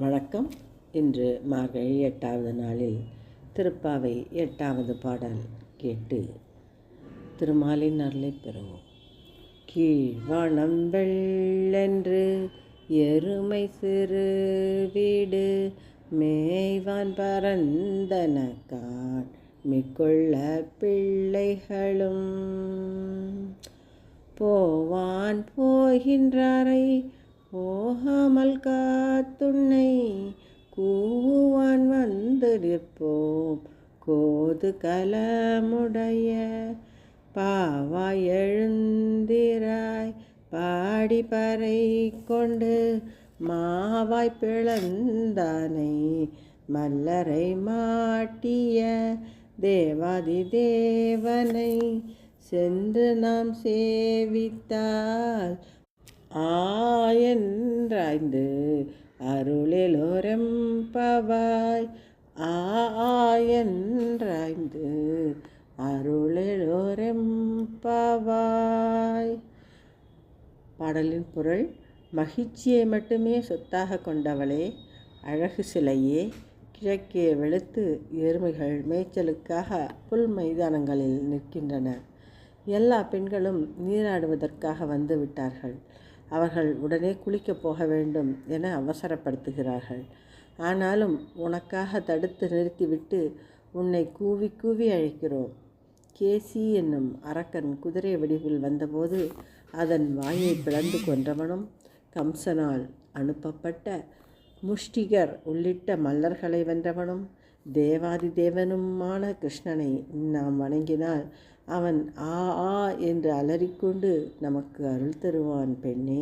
வணக்கம். இன்று மார்கழி 8வது நாளில் திருப்பாவை 8வது பாடல் கேட்டு திருமாலின் அருளை பெறுவோம். கீழ்வானம் வெள்ளென்று எருமை சிறு வீடு மேய்வான் பரந்தனக்கான் மிக்குள்ள பிள்ளைகளும் போவான் போகின்றாரை போகாமல் காத்துன்னை கூவான் வந்து நிற்போம் கோது கலமுடைய பாவாய் எழுந்திராய் பாடி பறை கொண்டு மாவாய் பிளந்தானை மல்லரை மாட்டிய தேவாதி தேவனை சென்று நாம் சேவித்தால் என்றாய்ந்து அருளெலோரெம்பவாய் என்றாய்ந்து அருளெலோரெம்பவாய். பாடலின் பொருள்: மகிழ்ச்சியை மட்டுமே சொத்தாக கொண்டவளே, அழகு சிலையே, கிழக்கே வெளுத்து எருமைகள் மேய்ச்சலுக்காக புல் மைதானங்களில் நிற்கின்றன. எல்லா பெண்களும் நீராடுவதற்காக வந்து விட்டார்கள். அவர்கள் உடனே குளிக்கப் போக வேண்டும் என அவசரப்படுத்துகிறார்கள். ஆனாலும் உனக்காக தடுத்து நிறுத்திவிட்டு உன்னை கூவி கூவி அழைக்கிறோம். கேசி என்னும் அரக்கன் குதிரை வடிவில் வந்தபோது அதன் வாயை பிளந்து கொன்றவனும், கம்சனால் அனுப்பப்பட்ட முஷ்டிகர் உள்ளிட்ட மல்லர்களை வென்றவனும், தேவாதி தேவனுமான கிருஷ்ணனை நாம் வணங்கினால் அவன் ஆ என்று அலறிக்கொண்டு நமக்கு அருள் தருவான். பெண்ணே,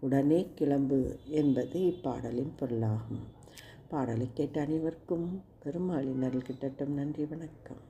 உடனே கிளம்பு என்பது இப்பாடலின் பொருளாகும். பாடலை கேட்ட அனைவருக்கும் பெருமாளின் அருள் கிட்டட்டும். நன்றி, வணக்கம்.